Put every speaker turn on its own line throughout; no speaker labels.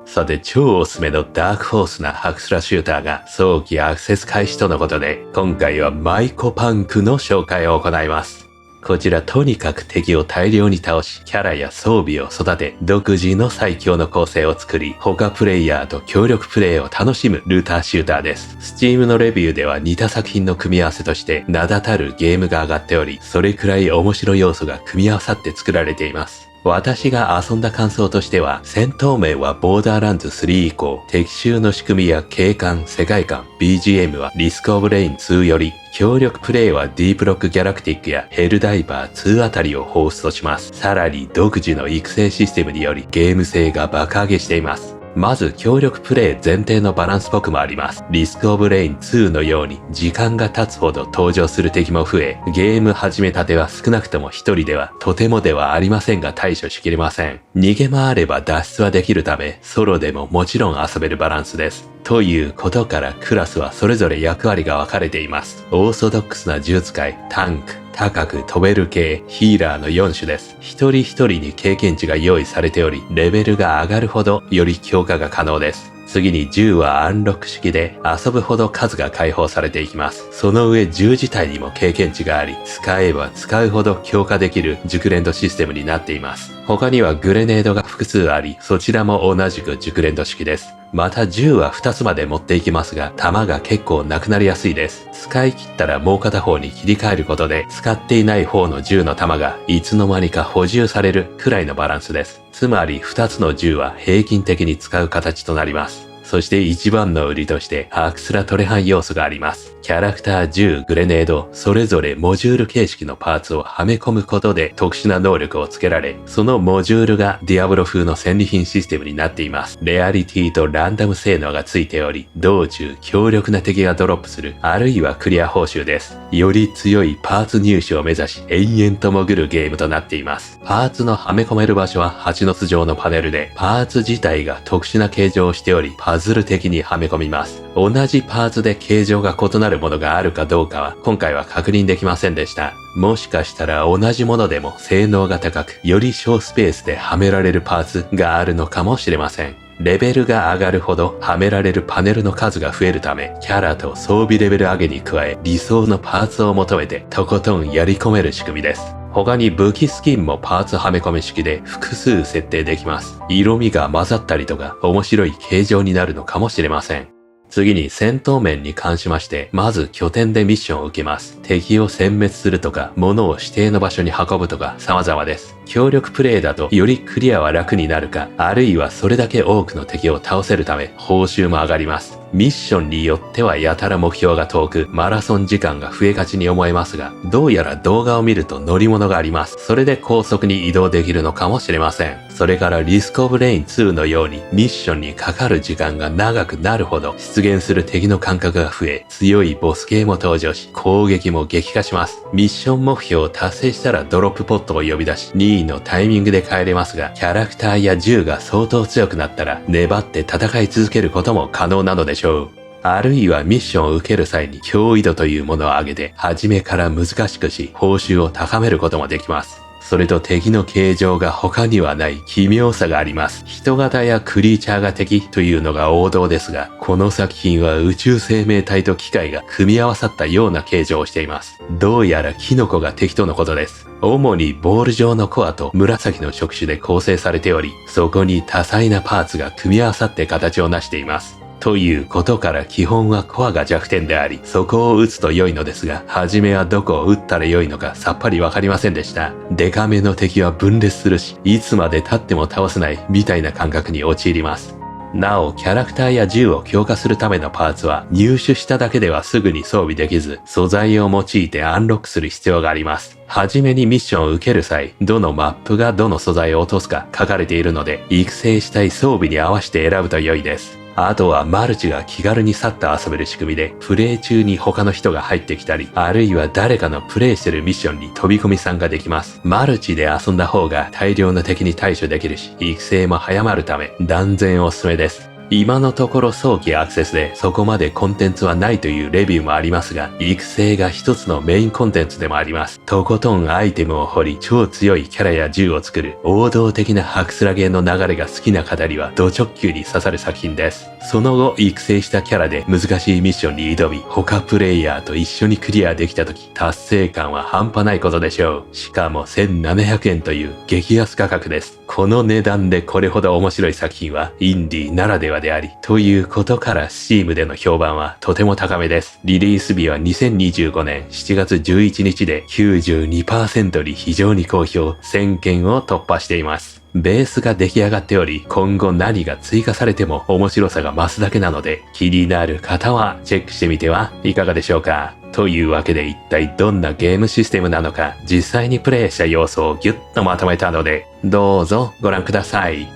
さて超おすすめのダークホースなハクスラシューターが早期アクセス開始とのことで、今回はマイコパンクの紹介を行います。こちらとにかく敵を大量に倒し、キャラや装備を育て、独自の最強の構成を作り、他プレイヤーと協力プレイを楽しむルーターシューターです。Steam のレビューでは似た作品の組み合わせとして名だたるゲームが上がっており、それくらい面白い要素が組み合わさって作られています。私が遊んだ感想としては、戦闘面はボーダーランズ3以降、敵襲の仕組みや景観、世界観、BGM はリスクオブレイン2より、協力プレイはディープロックギャラクティックやヘルダイバー2あたりをホーストします。さらに独自の育成システムによりゲーム性が爆上げしています。まず協力プレイ前提のバランスっぽくもあります。リスクオブレイン2のように時間が経つほど登場する敵も増え、ゲーム始めたては少なくとも一人ではとてもではありませんが対処しきれません。逃げ回れば脱出はできるため、ソロでももちろん遊べるバランスです。ということからクラスはそれぞれ役割が分かれています。オーソドックスな呪術使い、タンク、高く飛べる系、ヒーラーの4種です。一人一人に経験値が用意されており、レベルが上がるほどより強化が可能です。次に銃はアンロック式で遊ぶほど数が解放されていきます。その上銃自体にも経験値があり、使えば使うほど強化できる熟練度システムになっています。他にはグレネードが複数あり、そちらも同じく熟練度式です。また銃は2つまで持っていきますが、弾が結構なくなりやすいです。使い切ったらもう片方に切り替えることで、使っていない方の銃の弾がいつの間にか補充されるくらいのバランスです。つまり2つの銃は平均的に使う形となります。そして一番の売りとしてアクスラトレハン要素があります。キャラクター、銃、グレネード、それぞれモジュール形式のパーツをはめ込むことで特殊な能力をつけられ、そのモジュールがディアブロ風の戦利品システムになっています。レアリティとランダム性能がついており、道中強力な敵がドロップする、あるいはクリア報酬です。より強いパーツ入手を目指し、延々と潜るゲームとなっています。パーツのはめ込める場所は蜂の巣状のパネルで、パーツ自体が特殊な形状をしており、パズル的にはめ込みます。同じパーツで形状が異なるものがあるかどうかは今回は確認できませんでした。もしかしたら同じものでも性能が高く、より小スペースではめられるパーツがあるのかもしれません。レベルが上がるほどはめられるパネルの数が増えるため、キャラと装備レベル上げに加え理想のパーツを求めてとことんやり込める仕組みです。他に武器スキンもパーツはめ込み式で複数設定できます。色味が混ざったりとか面白い形状になるのかもしれません。次に戦闘面に関しまして、まず拠点でミッションを受けます。敵を殲滅するとか、物を指定の場所に運ぶとか様々です。協力プレイだとよりクリアは楽になるか、あるいはそれだけ多くの敵を倒せるため報酬も上がります。ミッションによってはやたら目標が遠く、マラソン時間が増えがちに思えますが、どうやら動画を見ると乗り物があります。それで高速に移動できるのかもしれません。それからリスクオブレイン2のようにミッションにかかる時間が長くなるほど出現する敵の間隔が増え、強いボス系も登場し、攻撃も激化します。ミッション目標を達成したらドロップポットを呼び出し、任意のタイミングで帰れますが、キャラクターや銃が相当強くなったら粘って戦い続けることも可能なのでしょう。あるいはミッションを受ける際に脅威度というものを上げて、初めから難しくし、報酬を高めることもできます。それと敵の形状が他にはない奇妙さがあります。人型やクリーチャーが敵というのが王道ですが、この作品は宇宙生命体と機械が組み合わさったような形状をしています。どうやらキノコが敵とのことです。主にボール状のコアと紫の触手で構成されており、そこに多彩なパーツが組み合わさって形を成しています。ということから基本はコアが弱点であり、そこを打つと良いのですが、初めはどこを打ったら良いのかさっぱりわかりませんでした。デカめの敵は分裂するし、いつまで経っても倒せないみたいな感覚に陥ります。なお、キャラクターや銃を強化するためのパーツは入手しただけではすぐに装備できず、素材を用いてアンロックする必要があります。はじめにミッションを受ける際、どのマップがどの素材を落とすか書かれているので、育成したい装備に合わせて選ぶと良いです。あとはマルチが気軽に去って遊べる仕組みで、プレイ中に他の人が入ってきたり、あるいは誰かのプレイしてるミッションに飛び込み参加できます。マルチで遊んだ方が大量の敵に対処できるし、育成も早まるため断然おすすめです。今のところ早期アクセスでそこまでコンテンツはないというレビューもありますが、育成が一つのメインコンテンツでもあります。とことんアイテムを掘り、超強いキャラや銃を作る王道的なハクスラゲーの流れが好きな方にはド直球に刺さる作品です。その後、育成したキャラで難しいミッションに挑み、他プレイヤーと一緒にクリアできた時、達成感は半端ないことでしょう。しかも1700円という激安価格です。この値段でこれほど面白い作品はインディーならではであり、ということから Steam での評判はとても高めです。リリース日は2025年7月11日で 92% に非常に好評、1000件を突破しています。ベースが出来上がっており、今後何が追加されても面白さが増すだけなので、気になる方はチェックしてみてはいかがでしょうか。というわけで一体どんなゲームシステムなのか、実際にプレイした要素をギュッとまとめたので、どうぞご覧ください。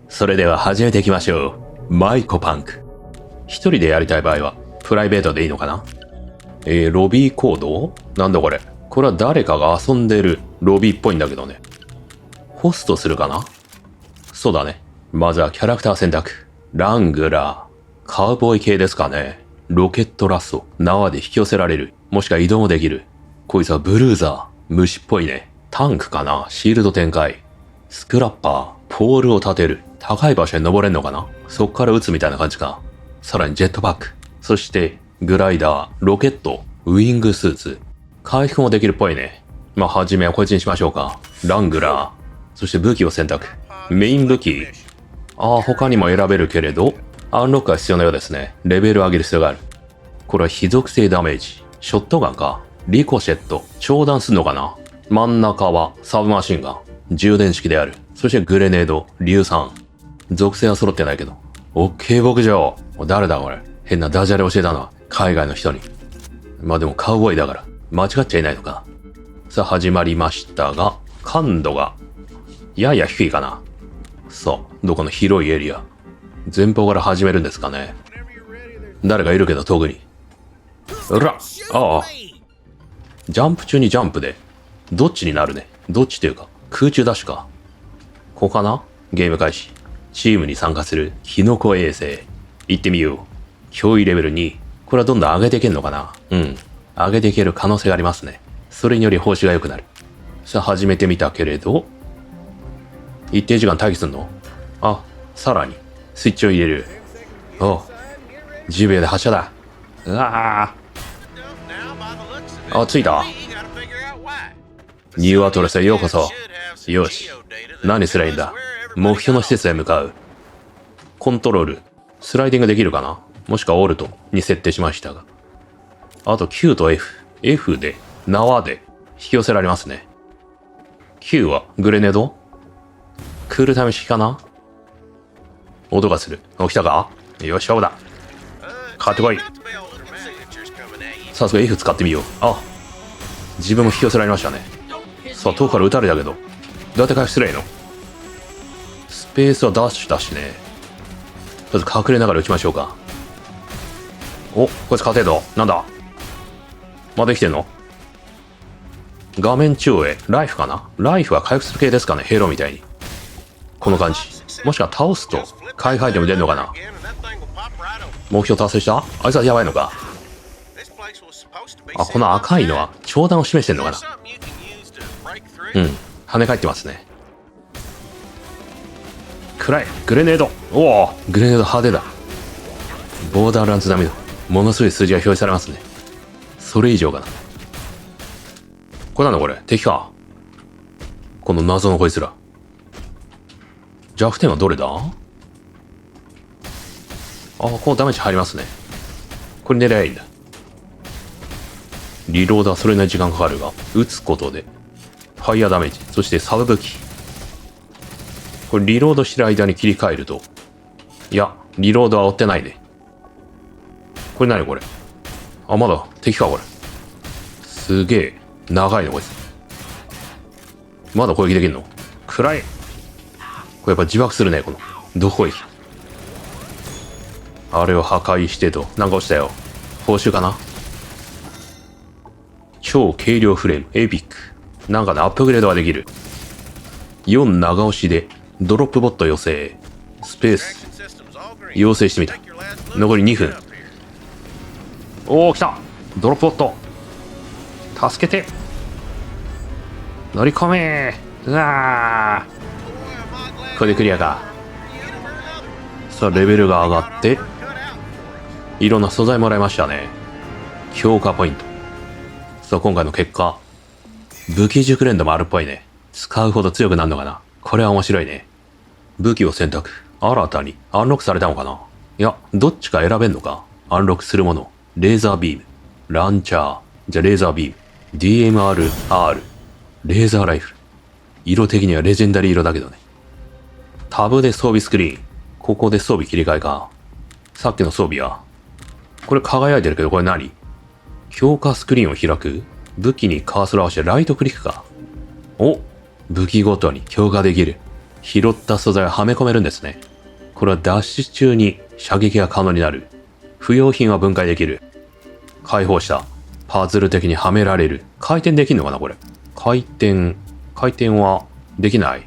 それでは始めていきましょう。マイコパンク。一人でやりたい場合は、プライベートでいいのかな？ロビーコード？なんだこれ。これは誰かが遊んでるロビーっぽいんだけどね。ホストするかな？そうだね。まずはキャラクター選択。ラングラー。カウボーイ系ですかね。ロケットラッソ。縄で引き寄せられる。もしくは移動もできる。こいつはブルーザー。虫っぽいね。タンクかな？シールド展開。スクラッパー。ポールを立てる。高い場所に登れんのかな？そっから撃つみたいな感じか。さらにジェットパック。そして、グライダー、ロケット、ウィングスーツ。回復もできるっぽいね。まあ、はじめはこいつにしましょうか。ラングラー。そして武器を選択。メイン武器。他にも選べるけれど、アンロックが必要なようですね。レベルを上げる必要がある。これは非属性ダメージ。ショットガンか。リコシェット。長弾すんのかな？真ん中はサブマシンガン。充電式である。そしてグレネード、硫酸。属性は揃ってないけど。オッケー牧場。誰だこれ。変なダジャレ教えたのは海外の人に。まあでもカウボーイだから間違っちゃいないのか。さあ始まりましたが、感度がやや低いかな。さあ、どこの広いエリア。前方から始めるんですかね。誰かいるけど遠くに。うら、ジャンプ中にジャンプで。どっちになるね。どっちというか、空中ダッシュか。ここかな？ゲーム開始。チームに参加するキノコ衛星。行ってみよう。脅威レベル2。これはどんどん上げていけんのかな？上げていける可能性がありますね。それにより報酬が良くなる。さあ始めてみたけれど、一定時間待機すんの？さらに、スイッチを入れる。10秒で発射だ。着いた。ニューアトラスへようこそ。よし。何すりゃいいんだ。目標の施設へ向かう。コントロール。スライディングできるかな？もしくはオルトに設定しましたが。あと Q と F。F で、縄で引き寄せられますね。Q はグレネード？クールタイム式かな？音がする。来たか？よし、勝負だ。買ってこい。さすが F 使ってみよう。自分も引き寄せられましたね。さあ、遠くから撃たれたけど。どうやって回復すればいいの？スペースはダッシュだしね。とりあえず隠れながら撃ちましょうか。こいつ勝てるぞ。なんだ？まだ生きてんの？画面中央へ。ライフかな？ライフは回復する系ですかね？ヘロみたいに。この感じ。もしくは倒すと回復アイテム出んのかな？目標達成した？あいつはやばいのか？この赤いのは長弾を示してんのかな？跳ね返ってますね。暗い。グレネード。グレネード派手だ。ボーダーランズ並みのものすごい数字が表示されますね。それ以上かな。これなんだこれ？敵か？この謎のこいつら。弱点はどれだ？このダメージ入りますね。これ狙えばいいんだ。リロードはそれなりに時間かかるが、撃つことで、ファイヤーダメージ、そしてサブ武器。これリロードしてる間に切り替えると、いや、リロードは追ってないね。これ何これ？まだ敵かこれ。すげえ、長いのこいつ。まだ攻撃できるの？暗い。これやっぱ自爆するね、この、どこへ。あれを破壊してと、なんか落ちたよ。報酬かな？超軽量フレーム、エピック。なんかね、アップグレードができる。4長押しで、ドロップボット要請。スペース。要請してみた。残り2分。おお、来た。ドロップボット。助けて。乗り込め。うわー。これでクリアか。さあ、レベルが上がって、いろんな素材もらいましたね。強化ポイント。さあ、今回の結果。武器熟練度もあるっぽいね。使うほど強くなるのかな。これは面白いね。武器を選択。新たにアンロックされたのかな。いや、どっちか選べんのか。アンロックするもの。レーザービーム。ランチャー。じゃあレーザービーム。DMR-R。レーザーライフル。色的にはレジェンダリー色だけどね。タブで装備スクリーン。ここで装備切り替えか。さっきの装備は。これ輝いてるけどこれ何？強化スクリーンを開く？武器にカーソルを合わせてライトクリックか。お、武器ごとに強化できる。拾った素材をはめ込めるんですね。これはダッシュ中に射撃が可能になる。不要品は分解できる。解放した。パズル的にはめられる。回転できんのかなこれ。回転はできない。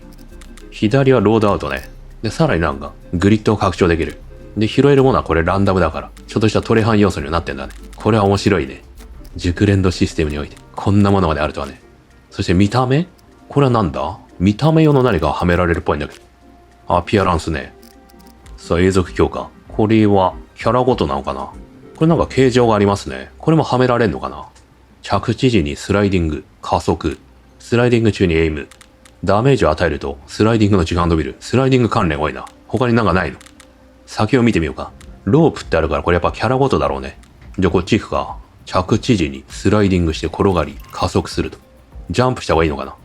左はロードアウトね。で、さらになんかグリッドを拡張できる。で、拾えるものはこれランダムだから、ちょっとしたトレハン要素になってんだね。これは面白いね。熟練度システムにおいて、こんなものまであるとはね。そして見た目？これはなんだ？見た目用の何かがはめられるっぽいんだけど。アピアランスね。さあ、永続強化。これは、キャラごとなのかな？これなんか形状がありますね。これもはめられんのかな？着地時にスライディング、加速。スライディング中にエイム。ダメージを与えると、スライディングの時間伸びる。スライディング関連多いな。他になんかないの？先を見てみようか。ロープってあるからこれやっぱキャラごとだろうね。じゃあこっち行くか。着地時にスライディングして転がり、加速すると。ジャンプした方がいいのかな。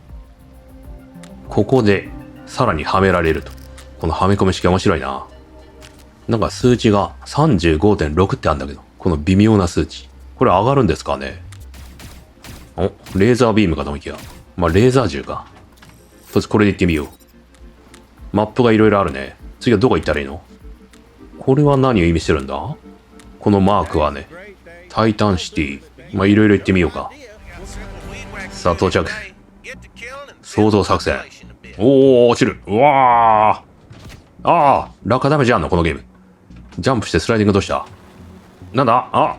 ここで、さらにはめられると。このはめ込み式面白いな。なんか数値が 35.6 ってあるんだけど、この微妙な数値。これ上がるんですかね。お、レーザービームかと思いきや。まあ、レーザー銃か。とりあえずこれで行ってみよう。マップがいろいろあるね。次はどこ行ったらいいの？これは何を意味してるんだ？このマークはね、タイタンシティ。まあ、いろいろ行ってみようか。さあ、到着。創造作戦。おー、落ちる。うわー。あー、落下ダメージあんのこのゲーム。ジャンプしてスライディングどうした？なんだ？あ、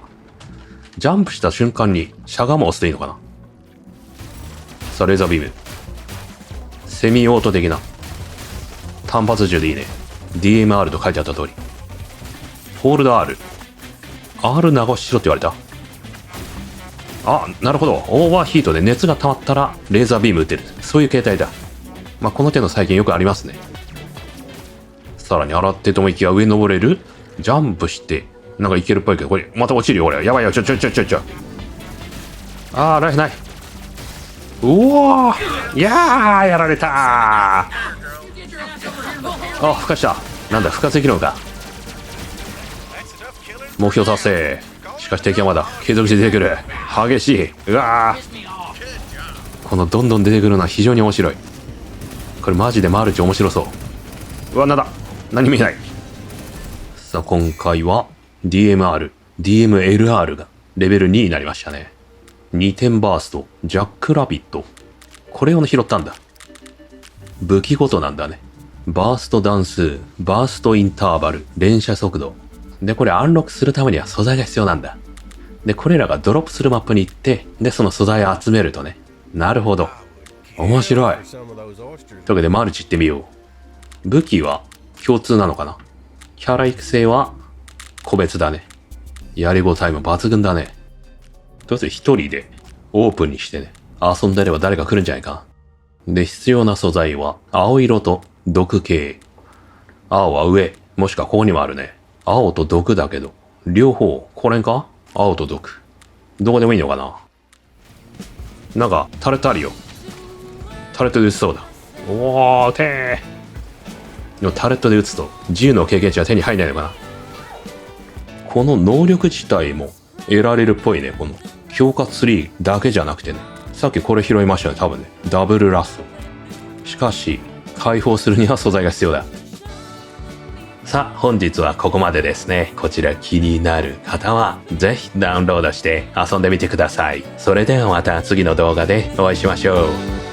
ジャンプした瞬間にしゃがむを押すといいのかな。さあ、レーザービーム。セミオート的な。単発銃でいいね。DMR と書いてあった通り。ホールド R。R 長押ししろって言われた。あ、なるほど。オーバーヒートで熱が溜まったらレーザービーム撃てる。そういう形態だ。まあ、この手の最近よくありますね。さらに洗ってと思いきや上登れる？ジャンプして、なんかいけるっぽいけど、これ、また落ちるよ、これ。やばいよ、ちょ。あー、ライフない。うおー、いやー、やられたー。あ、孵化した。なんだ、孵化できるのか。目標達成。しかし敵はまだ継続して出てくる。激しい。うわー。このどんどん出てくるのは非常に面白い。これマジでマルチ面白そう。うわ、なんだ。何見えない。さあ、今回は DMR、DMLR がレベル2になりましたね。2点バースト、ジャックラビット。これを拾ったんだ。武器ごとなんだね。バースト段数、バーストインターバル、連射速度。で、これアンロックするためには素材が必要なんだ。で、これらがドロップするマップに行って、で、その素材を集めるとね。なるほど。面白い。というわけで、マルチ行ってみよう。武器は共通なのかな？キャラ育成は個別だね。やりごたえも抜群だね。とりあえず一人でオープンにしてね。遊んでれば誰か来るんじゃないか。で、必要な素材は青色と毒系。青は上、もしくはここにもあるね。青と毒だけど、両方、これか？青と毒。どこでもいいのかな？なんか、タレットあるよ。タレットで撃つそうだ。おー、てー。でもタレットで撃つと、銃の経験値は手に入らないのかな？この能力自体も得られるっぽいね。この、強化ツリーだけじゃなくてね。さっきこれ拾いましたね、多分ね。ダブルラスト。しかし、解放するには素材が必要だ。さあ、本日はここまでですね。こちら気になる方は、ぜひダウンロードして遊んでみてください。それではまた次の動画でお会いしましょう。